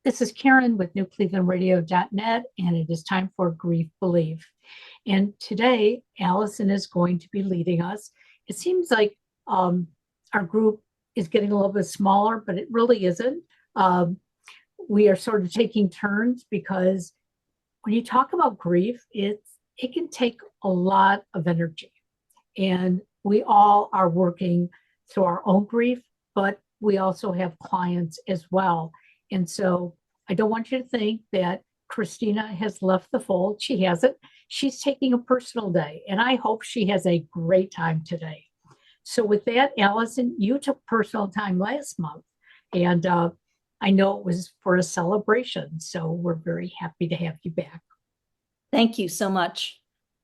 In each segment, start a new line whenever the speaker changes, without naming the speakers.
This is Karen with newclevelandradio.net, and it is time for Grief Believe. And today, Alison is going to be leading us. It seems like our group is getting a little bit smaller, but it really isn't. Um, we are sort of taking turns because when you talk about grief, it can take a lot of energy, and we all are working through our own grief, but we also have clients as well. And so I don't want you to think that Christina has left the fold. She hasn't. She's taking a personal day, and I hope she has a great time today. So, with that, Alison, you took personal time last month, and I know it was for a celebration. So, we're very happy to have you back.
Thank you so much.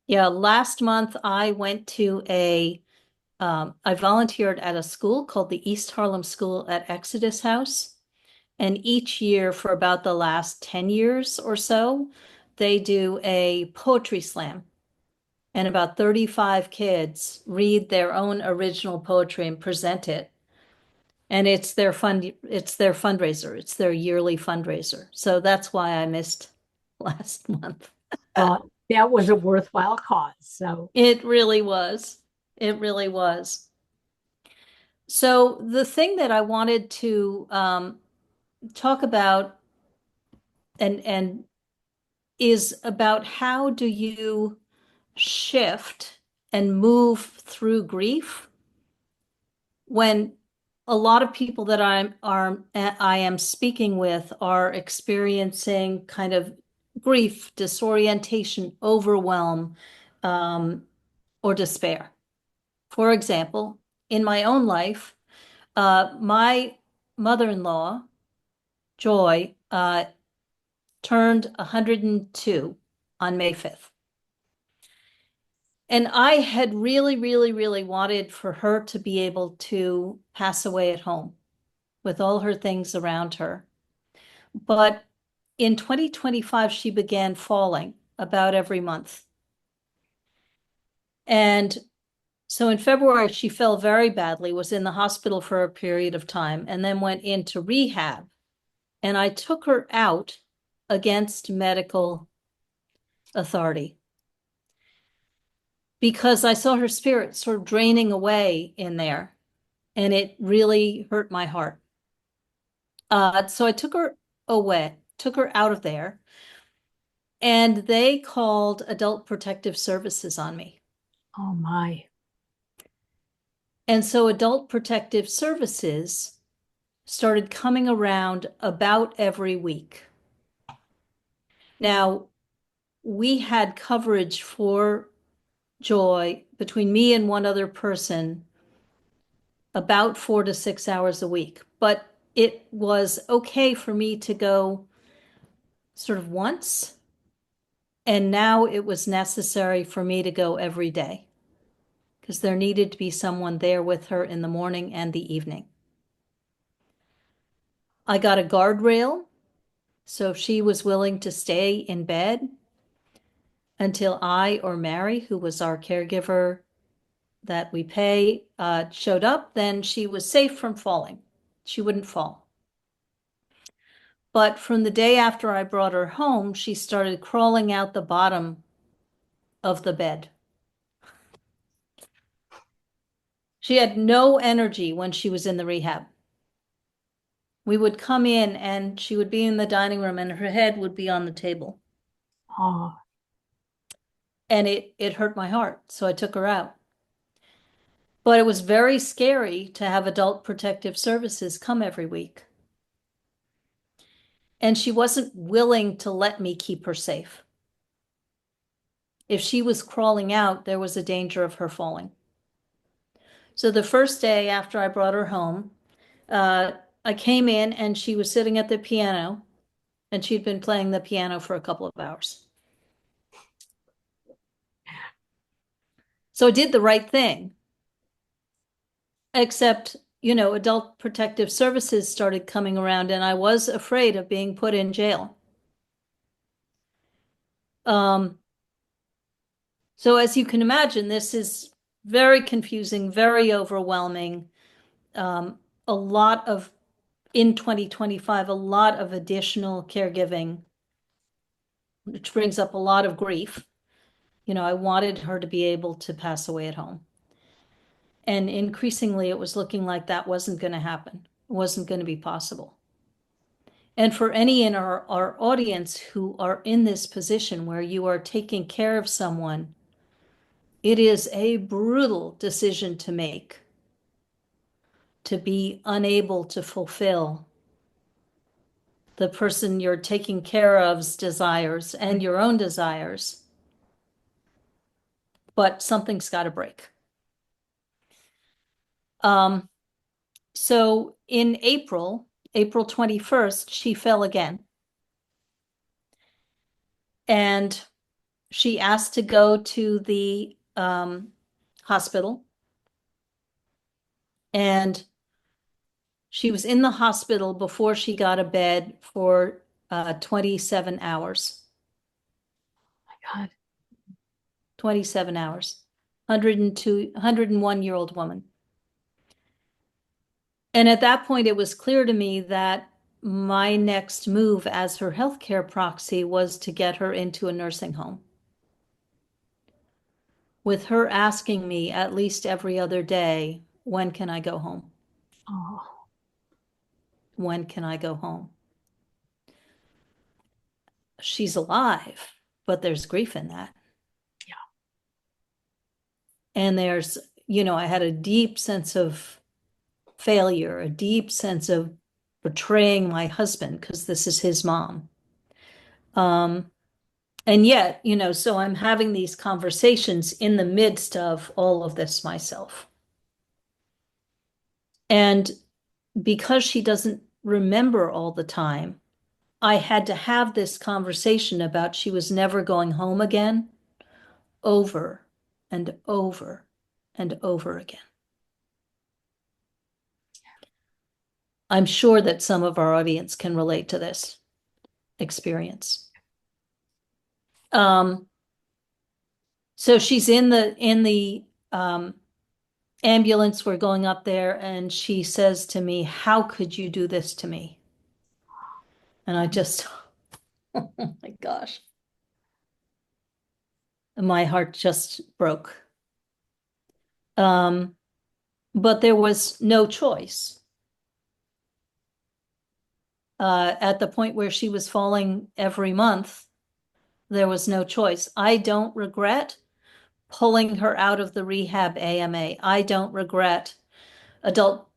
Yeah, last month I went to I volunteered at a school called the East Harlem School at Exodus House. And each year for about the last 10 years or so, they do a poetry slam. And about 35 kids read their own original poetry and present it. And it's their fundraiser. It's their yearly fundraiser. So that's why I missed last month.
That was a worthwhile cause. So,
It really was. It really was. So the thing that I wanted to talk about and is about how do you shift and move through grief when a lot of people that I am speaking with are experiencing kind of grief, disorientation, overwhelm, or despair. For example, in my own life, my mother-in-law, Joy, turned 102 on May 5th. And I had really, really, really wanted for her to be able to pass away at home with all her things around her. But in 2025, she began falling about every month. And so in February, she fell very badly, was in the hospital for a period of time, and then went into rehab. And I took her out against medical authority because I saw her spirit sort of draining away in there, and it really hurt my heart. So I took her away, took her out of there, and they called Adult Protective Services on me.
oh my.
And so Adult Protective Services started coming around about every week. Now, we had coverage for Joy between me and one other person about 4 to 6 hours a week, but it was okay for me to go sort of once, and now it was necessary for me to go every day because there needed to be someone there with her in the morning and the evening. I got a guardrail, so she was willing to stay in bed until I or Mary, who was our caregiver that we pay, showed up. Then she was safe from falling. She wouldn't fall. But from the day after I brought her home, she started crawling out the bottom of the bed. She had no energy when she was in the rehab. We would come in and she would be in the dining room and her head would be on the table.
Oh,
And it hurt my heart, so I took her out. But it was very scary to have Adult Protective Services come every week. And she wasn't willing to let me keep her safe. If she was crawling out, there was a danger of her falling. So the first day after I brought her home, I came in and she was sitting at the piano and she'd been playing the piano for a couple of hours. So I did the right thing, except, Adult Protective Services started coming around and I was afraid of being put in jail. So as you can imagine, this is very confusing, very overwhelming, a lot of in 2025, a lot of additional caregiving, which brings up a lot of grief. I wanted her to be able to pass away at home. And increasingly, it was looking like that wasn't going to happen. It wasn't going to be possible. And for any in our audience who are in this position where you are taking care of someone, it is a brutal decision to make, to be unable to fulfill the person you're taking care of's desires and your own desires. But something's got to break. So in April 21st, she fell again. And she asked to go to the hospital. And she was in the hospital before she got a bed for 27 hours.
My God.
27 hours. 101-year-old woman. And at that point, it was clear to me that my next move as her healthcare proxy was to get her into a nursing home. With her asking me at least every other day, when can I go home?
Oh,
When can I go home? She's alive, but there's grief in that.
yeah.
And there's, I had a deep sense of failure, a deep sense of betraying my husband because this is his mom. And yet, so I'm having these conversations in the midst of all of this myself. And because she doesn't remember all the time, I had to have this conversation about she was never going home again, over and over and over again. I'm sure that some of our audience can relate to this experience. So she's in the ambulance. We're going up there, and she says to me, "How could you do this to me?" And I just, oh my gosh. My heart just broke. But there was no choice. At the point where she was falling every month, there was no choice. I don't regret pulling her out of the rehab AMA. I don't regret adult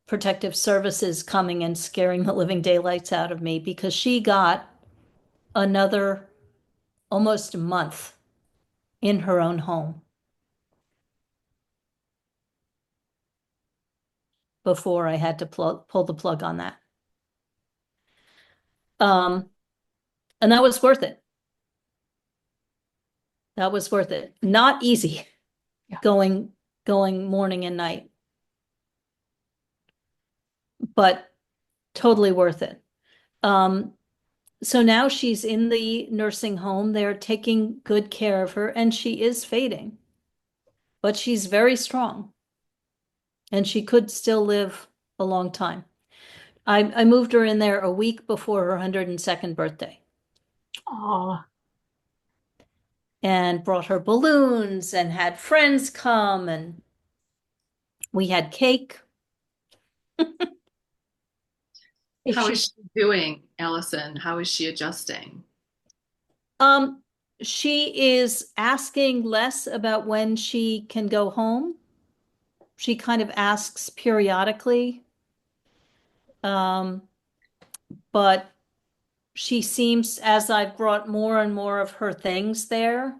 protective services coming and scaring the living daylights out of me, because she got another almost a month in her own home before I had to pull the plug on that. And that was worth it. That was worth it. Not easy.
Yeah.
Going morning and night, but totally worth it. So now she's in the nursing home. They're taking good care of her, and she is fading, but she's very strong, and she could still live a long time. I moved her in there a week before her 102nd birthday.
Oh,
and brought her balloons and had friends come, and we had cake.
How is she doing, Alison? How is she adjusting?
She is asking less about when she can go home. She kind of asks periodically. But she seems, as I've brought more and more of her things there,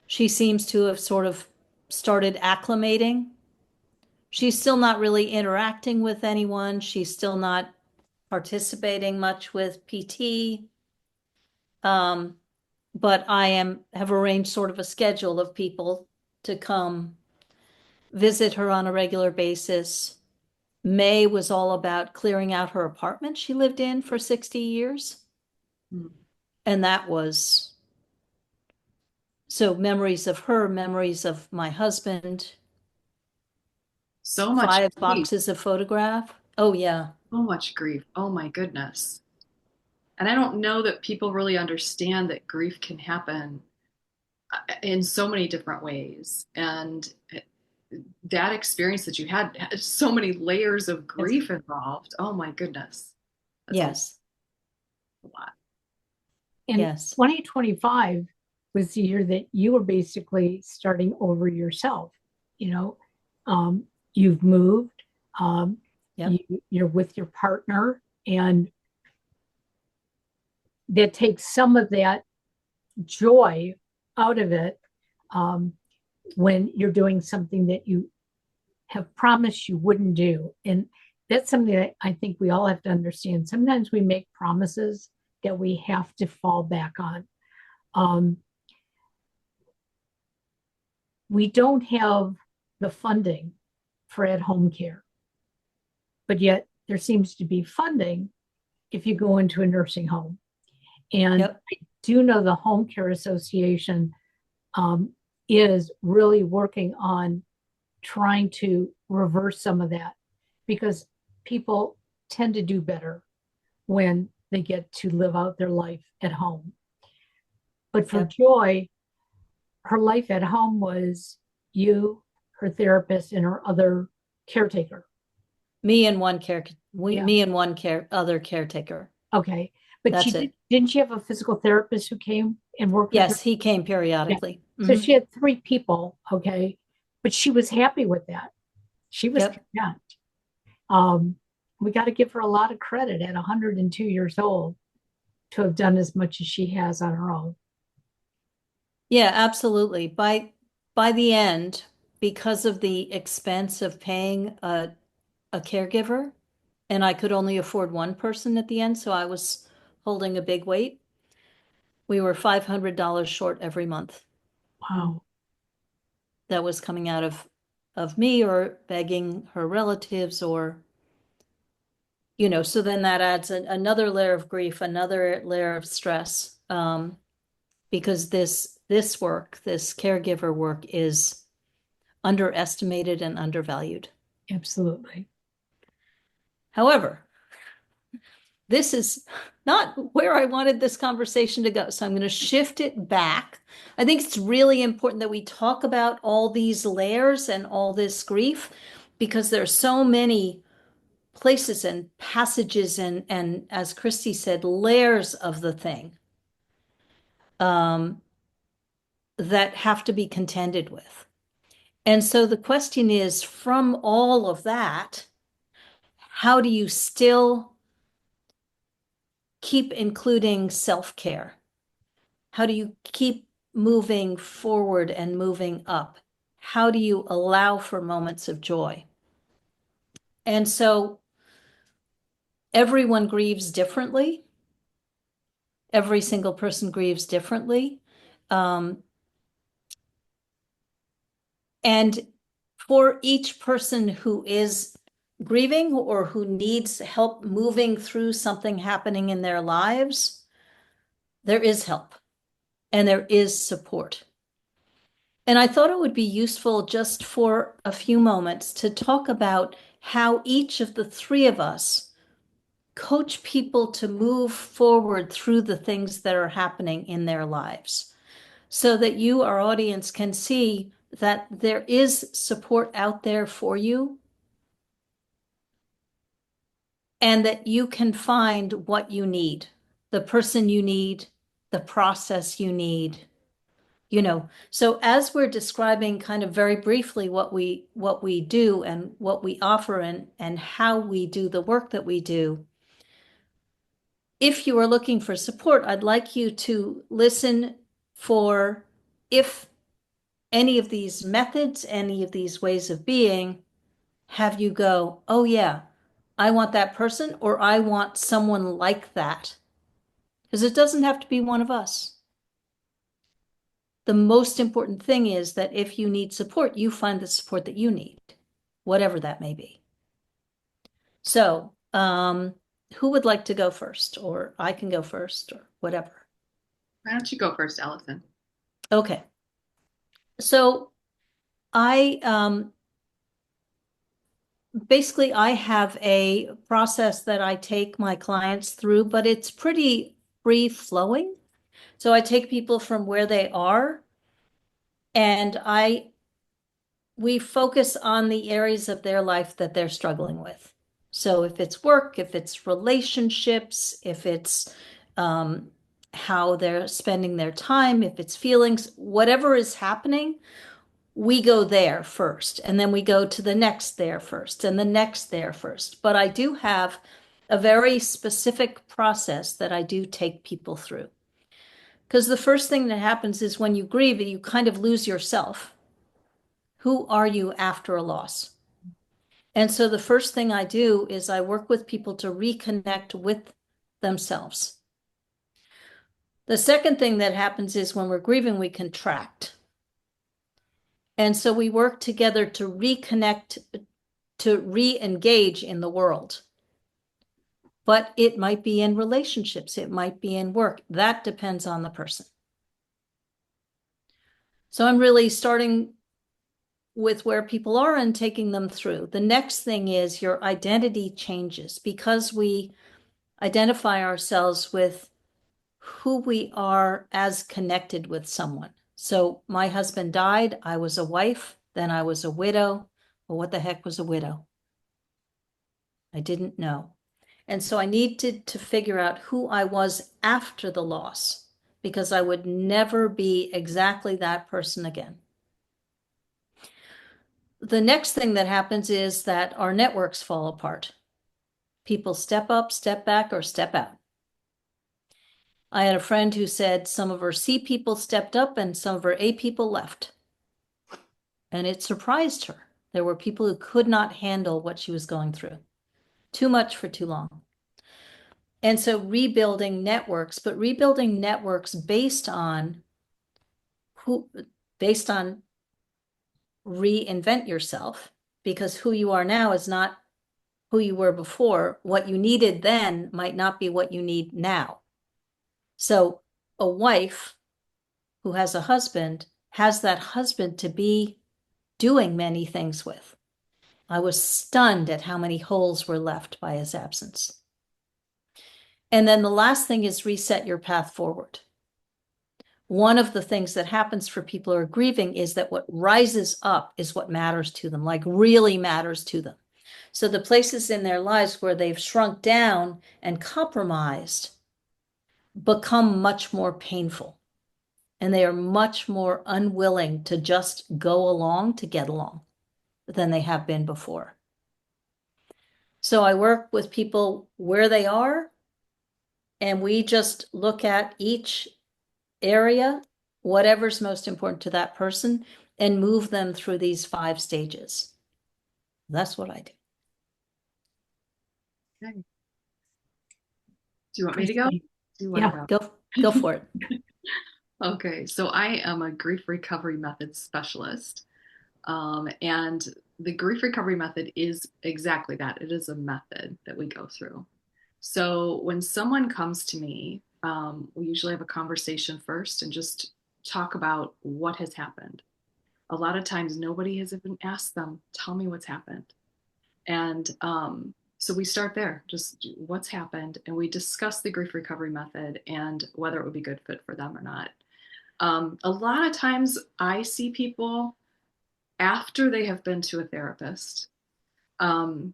she seems to have sort of started acclimating. She's still not really interacting with anyone. She's still not participating much with PT. But I have arranged sort of a schedule of people to come visit her on a regular basis. May was all about clearing out her apartment she lived in for 60 years.
Mm.
And that was, so memories of her, memories of my husband.
So much
5
grief.
boxes of photograph. Oh yeah.
so much grief. Oh my goodness. And I don't know that people really understand that grief can happen in so many different ways. And that experience that you had so many layers of grief involved. Oh my goodness. That's
Yes.
a lot.
And
Yes.
2025 was the year that you were basically starting over yourself. You know, you've moved,
Yep.
you're with your partner, and that takes some of that joy out of it when you're doing something that you have promised you wouldn't do. And that's something that I think we all have to understand. Sometimes we make promises that we have to fall back on. We don't have the funding for at-home care, but yet there seems to be funding if you go into a nursing home. And
Yep.
I do know the Home Care Association is really working on trying to reverse some of that because people tend to do better when they get to live out their life at home. But for
Yep.
Joy, her life at home was you, her therapist, and her other caretaker.
Me and one care,
Yeah.
me and one other caretaker.
Okay. But
That's it.
Didn't she have a physical therapist who came and worked with her?
Yes, he came periodically.
So she had 3 people, okay, but she was happy with that. She was
Yep.
content. We got to give her a lot of credit at 102 years old to have done as much as she has on her own.
Yeah, absolutely. By the end, because of the expense of paying a caregiver, and I could only afford one person at the end, so I was holding a big weight. We were $500 short every month.
Wow.
That was coming out of me or begging her relatives or, so then that adds another layer of grief, another layer of stress, because this work, this caregiver work is underestimated and undervalued.
Absolutely.
However, this is not where I wanted this conversation to go. So I'm going to shift it back. I think it's really important that we talk about all these layers and all this grief because there are so many places and passages and as Kristy said, layers of the thing that have to be contended with. And so the question is, from all of that, how do you still keep including self-care? How do you keep moving forward and moving up? How do you allow for moments of joy? And so everyone grieves differently. Every single person grieves differently. And for each person who is grieving or who needs help moving through something happening in their lives, there is help and there is support. And I thought it would be useful just for a few moments to talk about how each of the 3 of us coach people to move forward through the things that are happening in their lives so that you, our audience, can see that there is support out there for you and that you can find what you need, the person you need, the process you need. So as we're describing kind of very briefly what we do and what we offer and how we do the work that we do, if you are looking for support, I'd like you to listen for if any of these methods, any of these ways of being have you go, oh yeah, I want that person or I want someone like that. Because it doesn't have to be one of us. The most important thing is that if you need support, you find the support that you need, whatever that may be. So, who would like to go first? Or I can go first or whatever.
Why don't you go first, Alison?
Okay. So I basically I have a process that I take my clients through, but it's pretty free flowing. So I take people from where they are and we focus on the areas of their life that they're struggling with. So if it's work, if it's relationships, if it's how they're spending their time, if it's feelings, whatever is happening, we go there first, and then we go to the next there first, and the next there first. But I do have a very specific process that I do take people through. Because the first thing that happens is when you grieve, you kind of lose yourself. Who are you after a loss? And so the first thing I do is I work with people to reconnect with themselves. The second thing that happens is when we're grieving, we contract. And so we work together to reconnect, to re-engage in the world. But it might be in relationships, it might be in work. That depends on the person. So I'm really starting with where people are and taking them through. The next thing is your identity changes because we identify ourselves with who we are as connected with someone. So my husband died, I was a wife, then I was a widow. Well, what the heck was a widow? I didn't know. And so I needed to figure out who I was after the loss because I would never be exactly that person again. The next thing that happens is that our networks fall apart. People step up, step back, or step out. I had a friend who said some of her C people stepped up and some of her A people left. And it surprised her. There were people who could not handle what she was going through. Too much for too long. And so rebuilding networks, but rebuilding networks based on reinvent yourself, because who you are now is not who you were before. What you needed then might not be what you need now. So a wife who has a husband has that husband to be doing many things with. I was stunned at how many holes were left by his absence. And then the last thing is reset your path forward. One of the things that happens for people who are grieving is that what rises up is what matters to them, like really matters to them. So the places in their lives where they've shrunk down and compromised become much more painful. And they are much more unwilling to just go along to get along than they have been before. So I work with people where they are, and we just look at each area, whatever's most important to that person, and move them through these 5 stages. That's what I do.
Okay. Do you want me to go? Do you want
Yeah,
to
Go for it.
Okay, so I am a grief recovery method specialist. And the grief recovery method is exactly that. It is a method that we go through. So when someone comes to me, we usually have a conversation first and just talk about what has happened. A lot of times nobody has even asked them, tell me what's happened. And so we start there, just what's happened, and we discuss the grief recovery method and whether it would be a good fit for them or not. A lot of times I see people after they have been to a therapist. And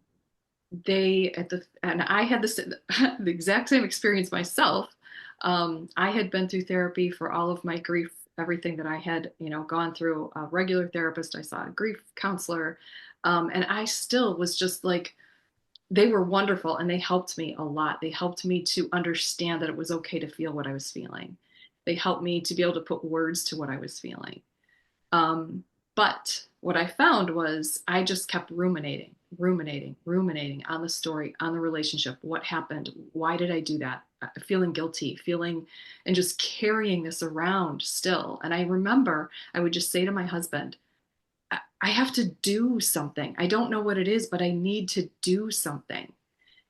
I had the exact same experience myself. I had been through therapy for all of my grief, everything that I had, gone through. A regular therapist, I saw a grief counselor, and I still was just like, they were wonderful and they helped me a lot. They helped me to understand that it was okay to feel what I was feeling. They helped me to be able to put words to what I was feeling. But what I found was I just kept ruminating on the story, on the relationship, what happened, why did I do that, feeling guilty, and just carrying this around still. And I remember I would just say to my husband, I have to do something. I don't know what it is, but I need to do something.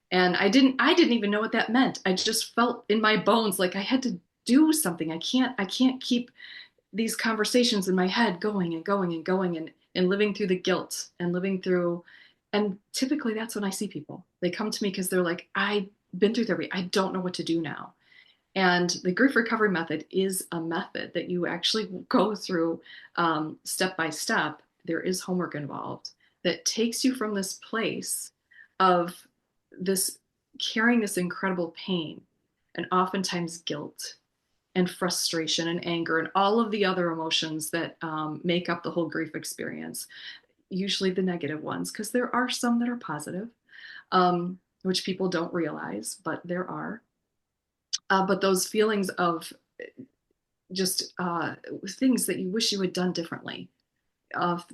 And I didn't even know what that meant. I just felt in my bones like I had to do something. I can't keep these conversations in my head going and going and going and living through the guilt and living through And typically that's when I see people. They come to me because they're like, I've been through therapy. I don't know what to do now. And the grief recovery method is a method that you actually go through step by step. There is homework involved that takes you from this place of this carrying this incredible pain and oftentimes guilt and frustration and anger and all of the other emotions that make up the whole grief experience, usually the negative ones, because there are some that are positive, which people don't realize, but there are. But those feelings of just things that you wish you had done differently, of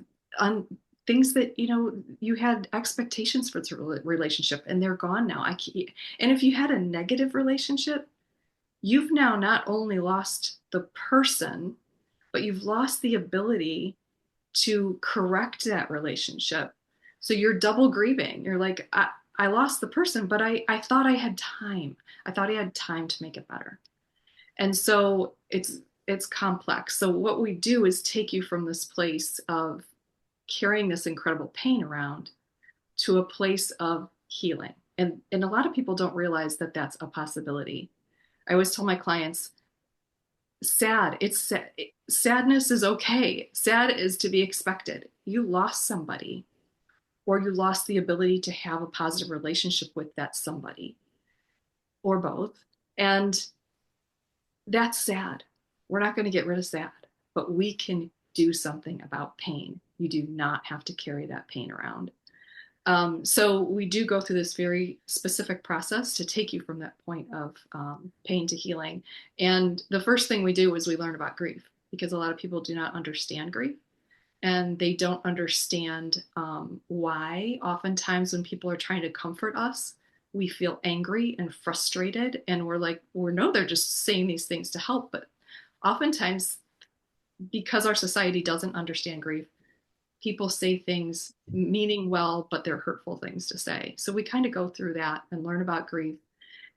things that you had expectations for the relationship and they're gone now. And if you had a negative relationship, you've now not only lost the person, but you've lost the ability to correct that relationship. So you're double grieving. You're like, I lost the person, but I thought I had time. I thought I had time to make it better. And so it's complex. So what we do is take you from this place of carrying this incredible pain around to a place of healing. And a lot of people don't realize that that's a possibility. I always tell my clients, sadness is okay. Sad is to be expected. You lost somebody, or you lost the ability to have a positive relationship with that somebody, or both. And that's sad. We're not going to get rid of sad, but we can do something about pain. You do not have to carry that pain around. So we do go through this very specific process to take you from that point of pain to healing. And the first thing we do is we learn about grief, because a lot of people do not understand grief. And they don't understand why oftentimes when people are trying to comfort us, we feel angry and frustrated. And we're like, well, no, they're just saying these things to help. But oftentimes, because our society doesn't understand grief, people say things meaning well, but they're hurtful things to say. So we kind of go through that and learn about grief.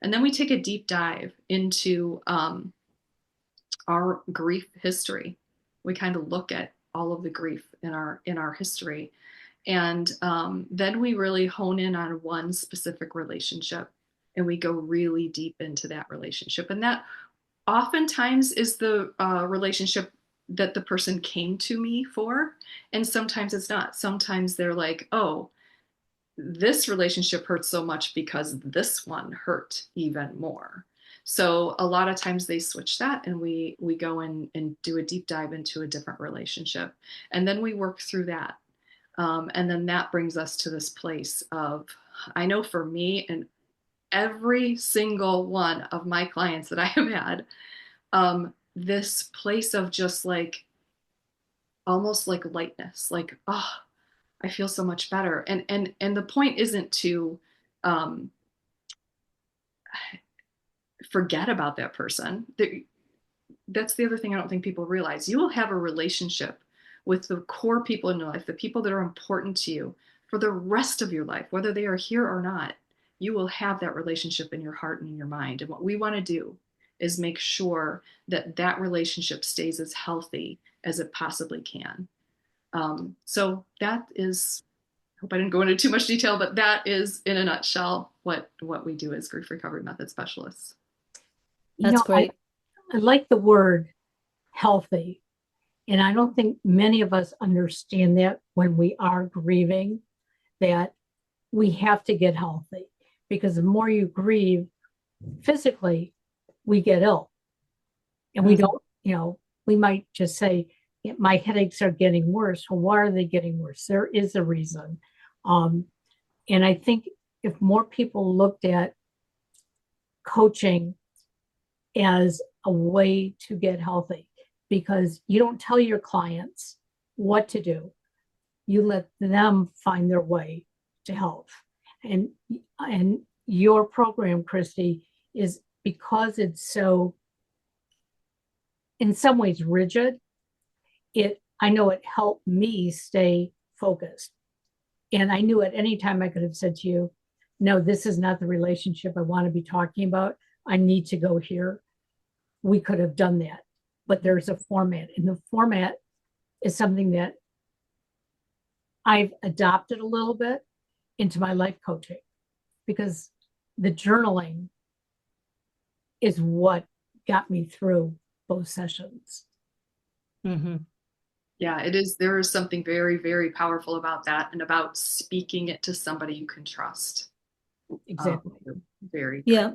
And then we take a deep dive into our grief history. We kind of look at all of the grief in our history. And then we really hone in on one specific relationship, and we go really deep into that relationship. And that oftentimes is the relationship that the person came to me for. And sometimes it's not. Sometimes they're like, oh, this relationship hurts so much because this one hurt even more. So a lot of times they switch that, and we go in and do a deep dive into a different relationship. And then we work through that. And then that brings us to this place of, I know for me and every single one of my clients that I have had, this place of just like, almost like lightness, like, oh, I feel so much better. And the point isn't to forget about that person. That's the other thing I don't think people realize. You will have a relationship with the core people in your life, the people that are important to you for the rest of your life, whether they are here or not. You will have that relationship in your heart and in your mind. And what we want to do is make sure that that relationship stays as healthy as it possibly can. So that is, I hope I didn't go into too much detail, but that is in a nutshell what we do as grief recovery method specialists.
That's great.
I like the word healthy. And I don't think many of us understand that when we are grieving, that we have to get healthy, because the more you grieve physically, we get ill. And we don't, we might just say, my headaches are getting worse. Well, why are they getting worse? There is a reason. And I think if more people looked at coaching as a way to get healthy, because you don't tell your clients what to do. You let them find their way to health. And your program, Kristy, is, because it's so, in some ways, rigid, I know it helped me stay focused. And I knew at any time I could have said to you, no, this is not the relationship I want to be talking about. I need to go here. We could have done that. But there's a format, and the format is something that I've adopted a little bit. into my life coaching, because the journaling is what got me through those sessions.
Mm-hmm.
Yeah, it is. There is something very, very powerful about that and about speaking it to somebody you can trust.
Exactly.
Very.
Yeah.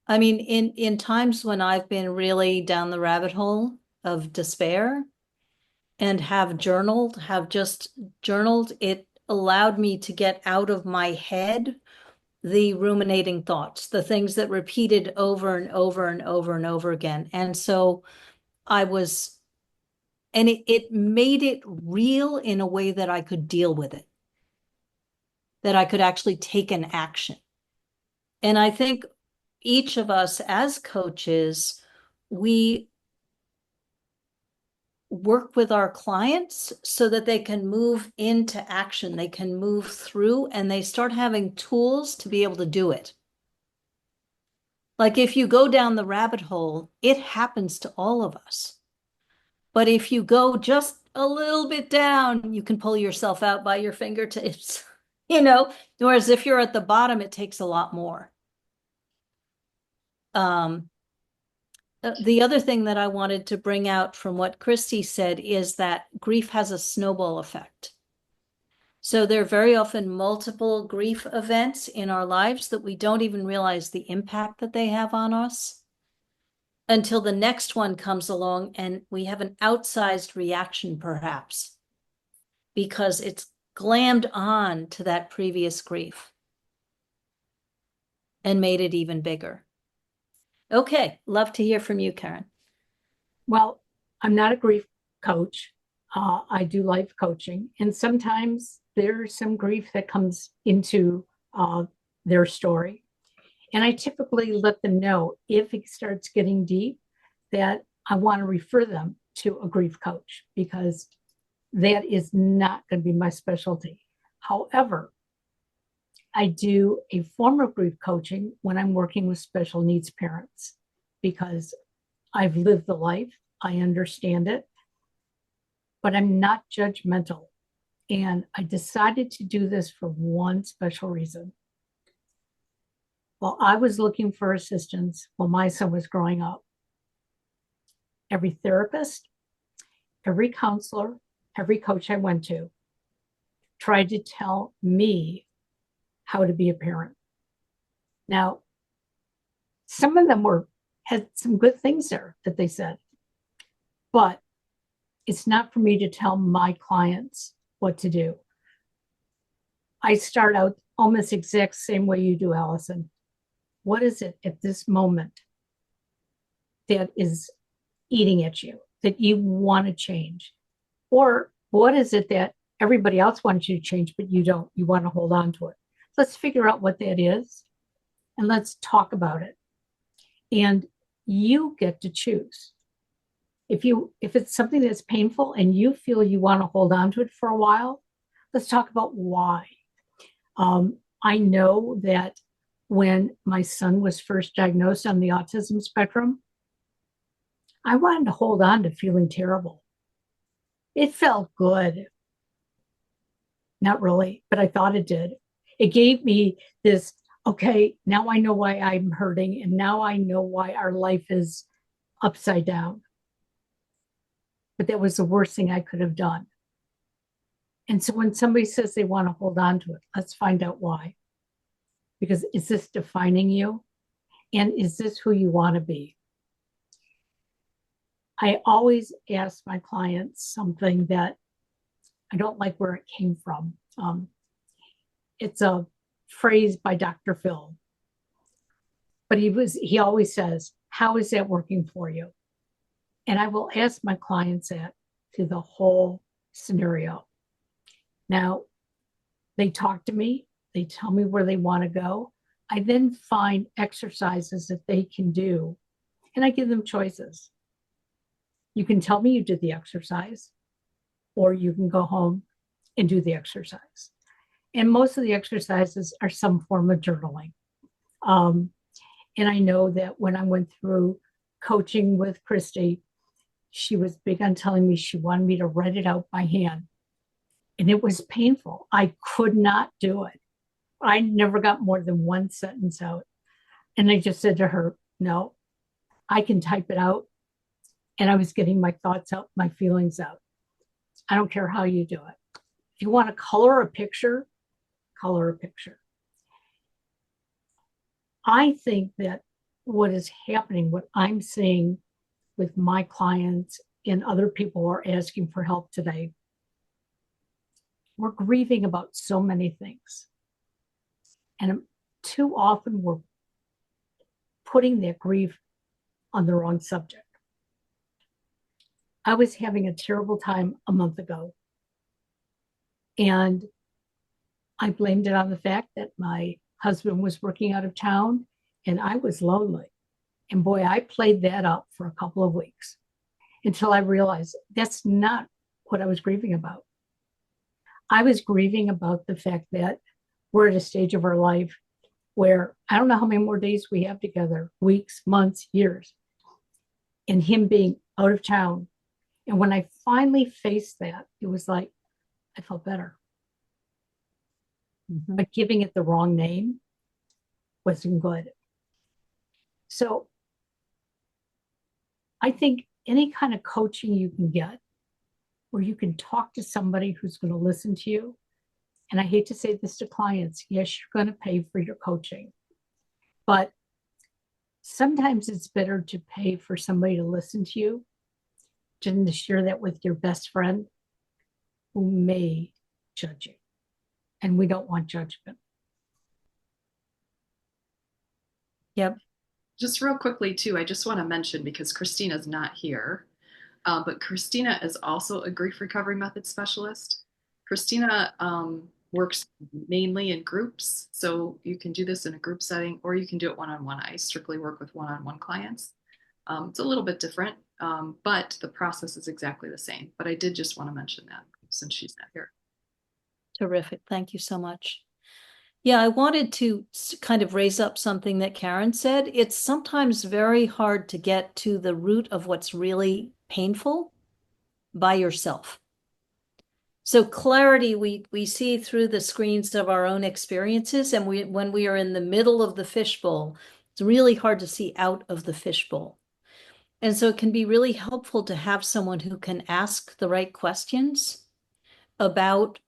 I mean, in times when I've been really down the rabbit hole of despair and have just journaled, it allowed me to get out of my head the ruminating thoughts, the things that repeated over and over and over and over again. And so it made it real in a way that I could deal with it, that I could actually take an action. And I think each of us as coaches, we work with our clients so that they can move into action, they can move through, and they start having tools to be able to do it. Like if you go down the rabbit hole, it happens to all of us. But if you go just a little bit down, you can pull yourself out by your fingertips, whereas if you're at the bottom, it takes a lot more. The other thing that I wanted to bring out from what Kristy said is that grief has a snowball effect. So there are very often multiple grief events in our lives that we don't even realize the impact that they have on us until the next one comes along and we have an outsized reaction, perhaps, because it's glammed on to that previous grief and made it even bigger. Okay, love to hear from you, Karen.
Well, I'm not a grief coach. I do life coaching, and sometimes there's some grief that comes into their story. And I typically let them know if it starts getting deep that I want to refer them to a grief coach, because that is not going to be my specialty. However, I do a form of grief coaching when I'm working with special needs parents, because I've lived the life, I understand it, but I'm not judgmental. And I decided to do this for one special reason. While I was looking for assistance while my son was growing up, every therapist, every counselor, every coach I went to tried to tell me how to be a parent. Now, some of them had some good things there that they said, but it's not for me to tell my clients what to do. I start out almost exact same way you do, Alison. What is it at this moment that is eating at you that you want to change? Or what is it that everybody else wants you to change, but you don't? You want to hold on to it. Let's figure out what that is and let's talk about it. And you get to choose. If it's something that's painful and you feel you want to hold on to it for a while, let's talk about why. I know that when my son was first diagnosed on the autism spectrum, I wanted to hold on to feeling terrible. It felt good. Not really, but I thought it did. It gave me this, okay, now I know why I'm hurting, and now I know why our life is upside down. But that was the worst thing I could have done. And so when somebody says they want to hold on to it, let's find out why. Because is this defining you? And is this who you want to be? I always ask my clients something that I don't like where it came from. It's a phrase by Dr. Phil. But he always says, how is that working for you? And I will ask my clients that through the whole scenario. Now, they talk to me, they tell me where they want to go. I then find exercises that they can do, and I give them choices. You can tell me you did the exercise, or you can go home and do the exercise. And most of the exercises are some form of journaling. And I know that when I went through coaching with Kristy, she was big on telling me she wanted me to write it out by hand. And it was painful. I could not do it. I never got more than one sentence out. And I just said to her, no, I can type it out. And I was getting my thoughts out, my feelings out. I don't care how you do it. If you want to color a picture, color a picture. I think that what is happening, what I'm seeing with my clients and other people who are asking for help today, we're grieving about so many things. And too often we're putting that grief on the wrong subject. I was having a terrible time a month ago, and I blamed it on the fact that my husband was working out of town and I was lonely. And boy, I played that up for a couple of weeks until I realized that's not what I was grieving about. I was grieving about the fact that we're at a stage of our life where I don't know how many more days we have together, weeks, months, years, and him being out of town. And when I finally faced that, it was like, I felt better.
Mhm.
But giving it the wrong name wasn't good. So I think any kind of coaching you can get where you can talk to somebody who's going to listen to you. And I hate to say this to clients, yes, you're going to pay for your coaching, but sometimes it's better to pay for somebody to listen to you than to share that with your best friend who may judge you. And we don't want judgment.
Yep.
Just real quickly, too, I just want to mention because Christina's not here, but Christina is also a grief recovery method specialist. Christina works mainly in groups, so you can do this in a group setting or you can do it one-on-one. I strictly work with one-on-one clients. It's a little bit different, but the process is exactly the same. But I did just want to mention that since she's not here.
Terrific. Thank you so much. Yeah, I wanted to kind of raise up something that Karen said. It's sometimes very hard to get to the root of what's really painful by yourself. So clarity we see through the screens of our own experiences, and when we are in the middle of the fishbowl, it's really hard to see out of the fishbowl. And so it can be really helpful to have someone who can ask the right questions about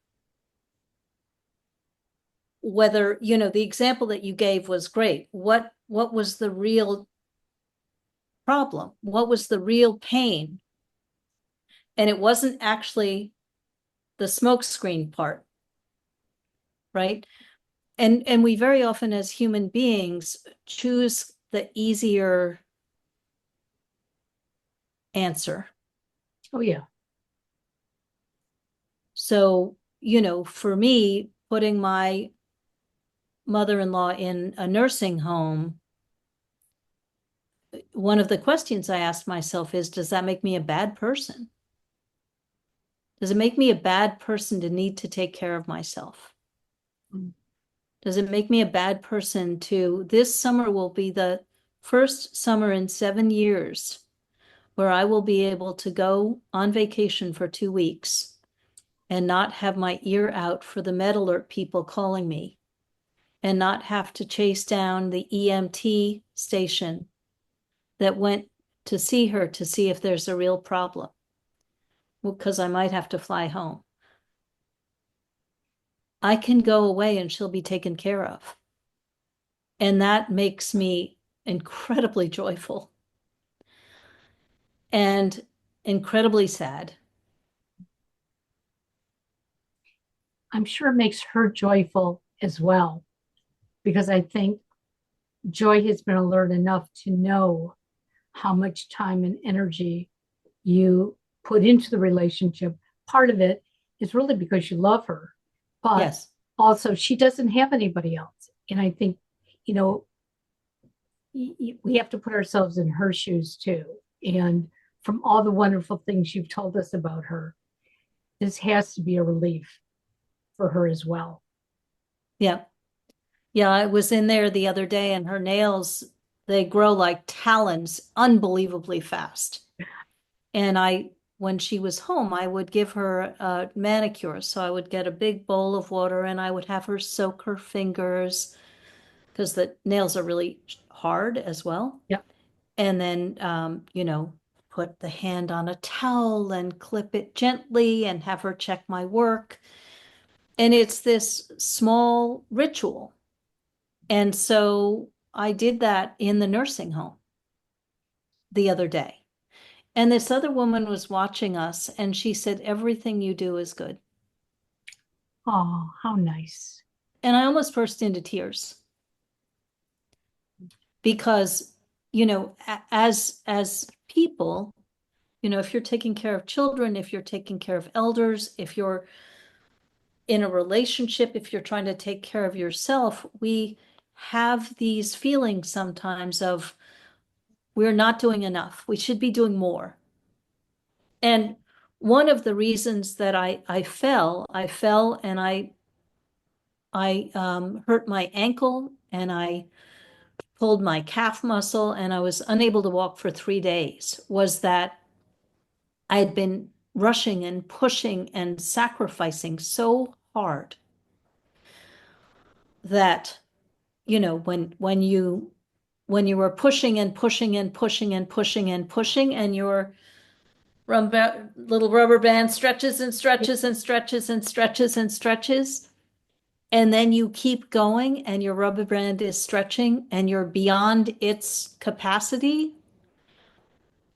whether, the example that you gave was great. What was the real problem? What was the real pain? And it wasn't actually the smokescreen part, right? And we very often as human beings choose the easier answer.
Oh, yeah.
So, for me, putting my mother-in-law in a nursing home, one of the questions I asked myself is, does that make me a bad person? Does it make me a bad person to need to take care of myself? Does it make me a bad person this summer will be the first summer in 7 years where I will be able to go on vacation for 2 weeks and not have my ear out for the med alert people calling me and not have to chase down the EMT station that went to see her to see if there's a real problem, because I might have to fly home. I can go away and she'll be taken care of. And that makes me incredibly joyful and incredibly sad.
I'm sure it makes her joyful as well, because I think Joy has been alert enough to know how much time and energy you put into the relationship. Part of it is really because you love her, but
Yes.
also she doesn't have anybody else. And I think, we have to put ourselves in her shoes too. And from all the wonderful things you've told us about her, this has to be a relief for her as well.
Yeah. Yeah, I was in there the other day and her nails, they grow like talons unbelievably fast. And I when she was home, I would give her a manicure. So I would get a big bowl of water and I would have her soak her fingers because the nails are really hard as well.
Yep.
And then, put the hand on a towel and clip it gently and have her check my work. And it's this small ritual. And so I did that in the nursing home the other day. And this other woman was watching us and she said, everything you do is good.
Oh, how nice.
And I almost burst into tears because, as people, if you're taking care of children, if you're taking care of elders, if you're in a relationship, if you're trying to take care of yourself, we have these feelings sometimes of we're not doing enough. We should be doing more. And one of the reasons that I fell and I hurt my ankle and I pulled my calf muscle and I was unable to walk for 3 days was that I had been rushing and pushing and sacrificing so hard that, when you were pushing and pushing and pushing and pushing and pushing and your little rubber band stretches and stretches and stretches and stretches and stretches. And then you keep going and your rubber band is stretching and you're beyond its capacity.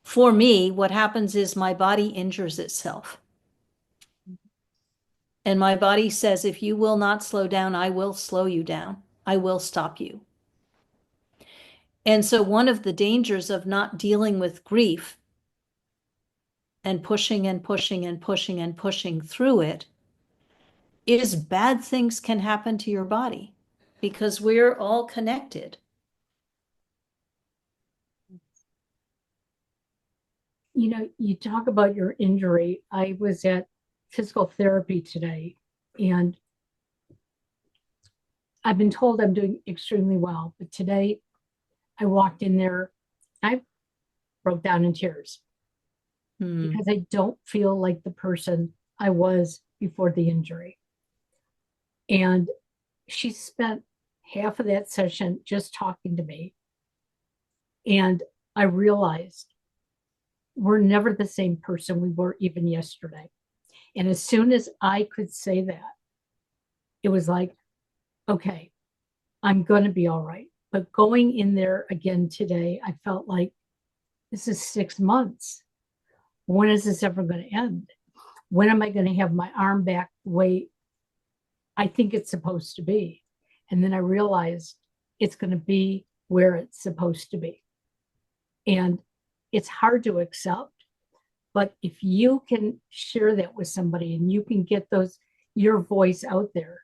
For me, what happens is my body injures itself. And my body says, if you will not slow down, I will slow you down. I will stop you. And so one of the dangers of not dealing with grief and pushing and pushing and pushing and pushing through it is bad things can happen to your body because we're all connected.
You talk about your injury. I was at physical therapy today, and I've been told I'm doing extremely well. But today I walked in there, I broke down in tears because I don't feel like the person I was before the injury. And she spent half of that session just talking to me. And I realized we're never the same person we were even yesterday. And as soon as I could say that, it was like, okay, I'm going to be all right. But going in there again today, I felt like this is 6 months. When is this ever going to end? When am I going to have my arm back the way I think it's supposed to be? And then I realized it's going to be where it's supposed to be. And it's hard to accept, but if you can share that with somebody and you can get your voice out there,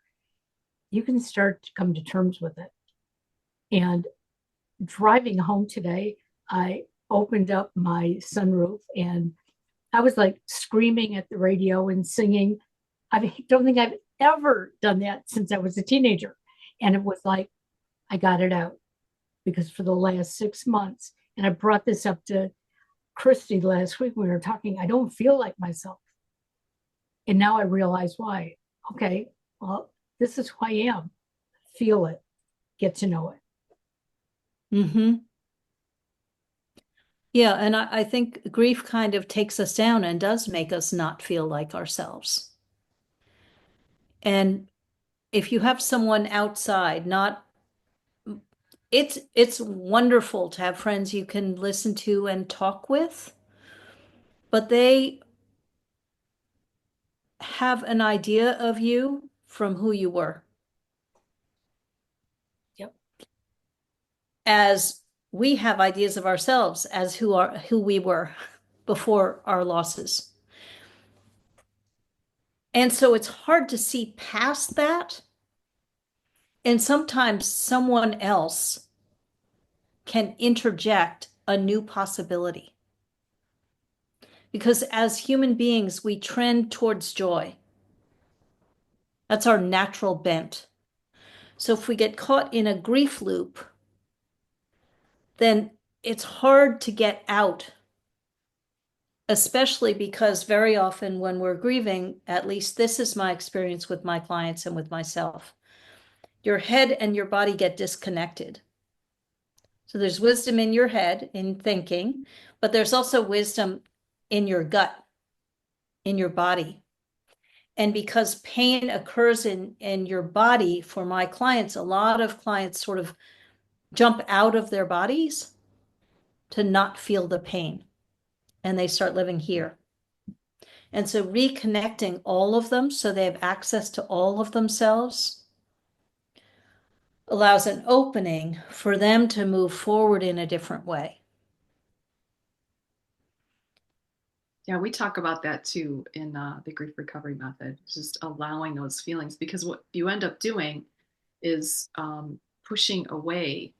you can start to come to terms with it. And driving home today, I opened up my sunroof and I was like screaming at the radio and singing. I don't think I've ever done that since I was a teenager. And it was like, I got it out because for the last 6 months, and I brought this up to Kristy last week when we were talking, I don't feel like myself. And now I realize why. Okay, well, this is who I am. Feel it, get to know it.
Mm-hmm. Yeah, and I think grief kind of takes us down and does make us not feel like ourselves. And if you have someone outside, it's wonderful to have friends you can listen to and talk with, but they have an idea of you from who you were.
Yep.
As we have ideas of ourselves as who we were before our losses. And so it's hard to see past that. And sometimes someone else can interject a new possibility. Because as human beings, we trend towards joy. That's our natural bent. So if we get caught in a grief loop, then it's hard to get out especially because very often when we're grieving, at least this is my experience with my clients and with myself, your head and your body get disconnected. So there's wisdom in your head, in thinking, but there's also wisdom in your gut, in your body. And because pain occurs in your body, for my clients, a lot of clients sort of jump out of their bodies to not feel the pain, and they start living here. And so reconnecting all of them so they have access to all of themselves allows an opening for them to move forward in a different way.
Yeah, we talk about that too in the grief recovery method, just allowing those feelings, because what you end up doing is pushing away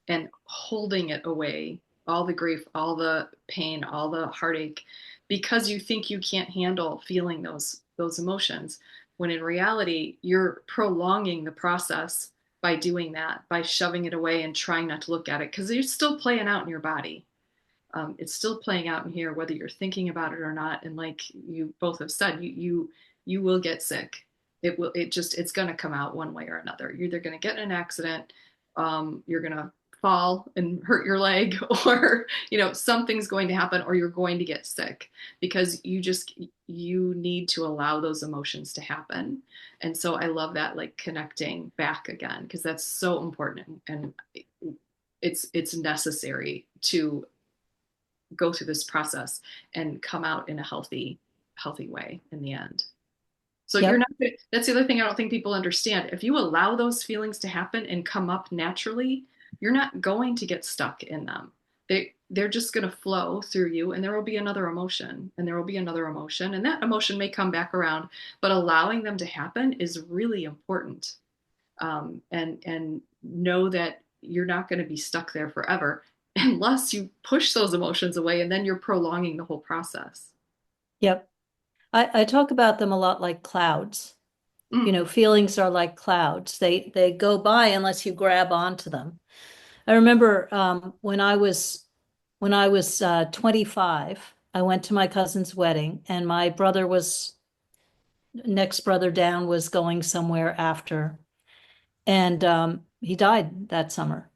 and holding it away, all the grief, all the pain, all the heartache, because you think you can't handle feeling those emotions, when in reality you're prolonging the process by doing that, by shoving it away and trying not to look at it, because you're still playing out in your body. It's still playing out in here, whether you're thinking about it or not. And like you both have said, you will get sick. It's going to come out one way or another. You're either going to get in an accident, you're going to fall and hurt your leg, or something's going to happen, or you're going to get sick, because you need to allow those emotions to happen. And so I love that, like, connecting back again, because that's so important, and it's necessary to go through this process and come out in a healthy way in the end. So
Yep.
That's the other thing I don't think people understand. If you allow those feelings to happen and come up naturally, you're not going to get stuck in them. They're just going to flow through you, and there will be another emotion, and there will be another emotion, and that emotion may come back around, but allowing them to happen is really important. And know that you're not going to be stuck there forever, unless you push those emotions away, and then you're prolonging the whole process.
Yep. I talk about them a lot like clouds.
Mm.
Feelings are like clouds. They go by unless you grab onto them. I remember when I was 25, I went to my cousin's wedding, and my next brother down was going somewhere after, and he died that summer.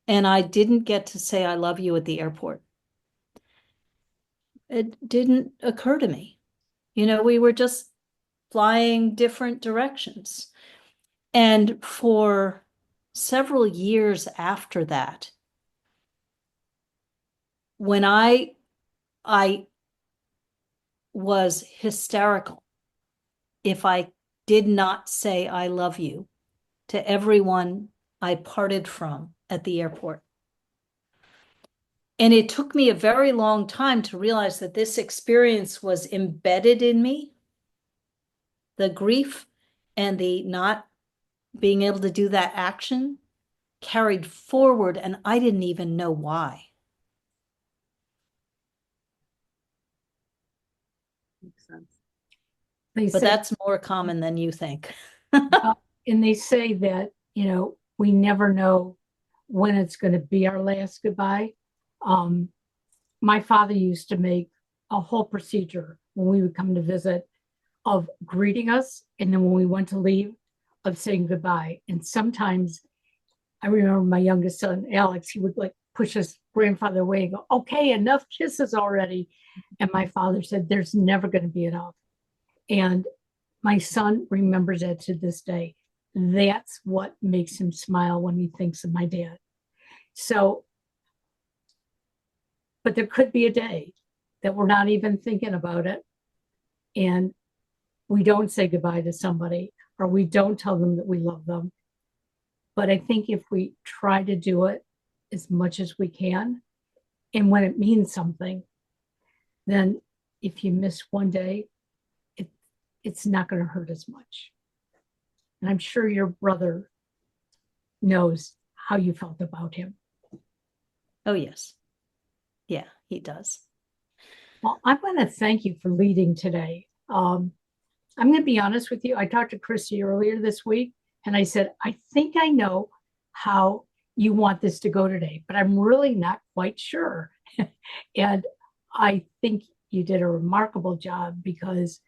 And I didn't get to say I love you at the airport. It didn't occur to me. We were just flying different directions. And for several years after that, when I was hysterical if I did not say I love you to everyone I parted from at the airport. And it took me a very long time to realize that this experience was embedded in me. The grief and the not being able to do that action carried forward, and I didn't even know why.
Makes sense.
But that's more common than you think.
And they say that, we never know when it's going to be our last goodbye. My father used to make a whole procedure when we would come to visit of greeting us, and then when we went to leave, of saying goodbye. And sometimes I remember my youngest son, Alex, he would like push his grandfather away and go, okay, enough kisses already. And my father said, there's never going to be enough. And my son remembers it to this day. That's what makes him smile when he thinks of my dad. So, but there could be a day that we're not even thinking about it, and we don't say goodbye to somebody, or we don't tell them that we love them. But I think if we try to do it as much as we can, and when it means something, then if you miss one day, it's not going to hurt as much. And I'm sure your brother knows how you felt about him.
Oh, yes. Yeah, he does.
Well, I want to thank you for leading today. I'm going to be honest with you. I talked to Kristy earlier this week, and I said, I think I know how you want this to go today, but I'm really not quite sure. And I think you did a remarkable job, because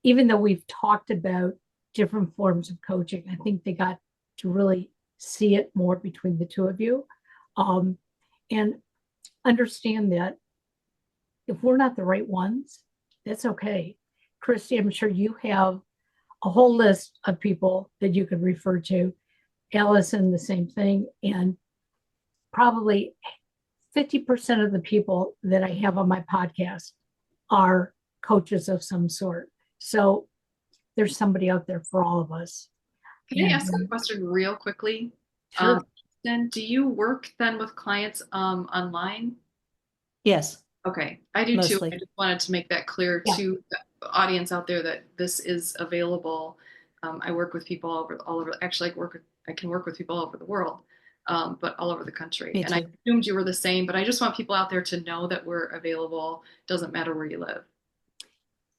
even though we've talked about different forms of coaching, I think they got to really see it more between the two of you, and understand that if we're not the right ones, that's okay. Kristy, I'm sure you have a whole list of people that you could refer to. Alison, the same thing. And probably 50% of the people that I have on my podcast are coaches of some sort. So there's somebody out there for all of us.
Can I
And,
ask a question real quickly?
sure.
Then do you work then with clients online?
Yes,
Okay, I do too.
mostly.
I just wanted to make that clear
Yeah.
to the audience out there that this is available. I work with people all over. Actually, I can work with people all over the world, but all over the country.
Me
And I
too.
assumed you were the same, but I just want people out there to know that we're available. Doesn't matter where you live.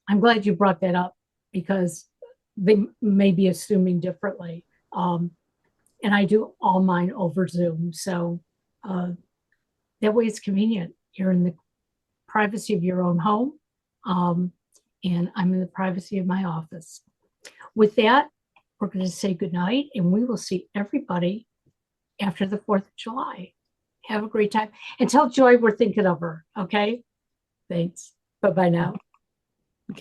I'm glad you brought that up, because they may be assuming differently. And I do all mine over Zoom. So that way it's convenient. You're in the privacy of your own home, and I'm in the privacy of my office. With that, we're going to say goodnight, and we will see everybody after the 4th of July. Have a great time. And tell Joy we're thinking of her, okay? Thanks. Bye-bye now.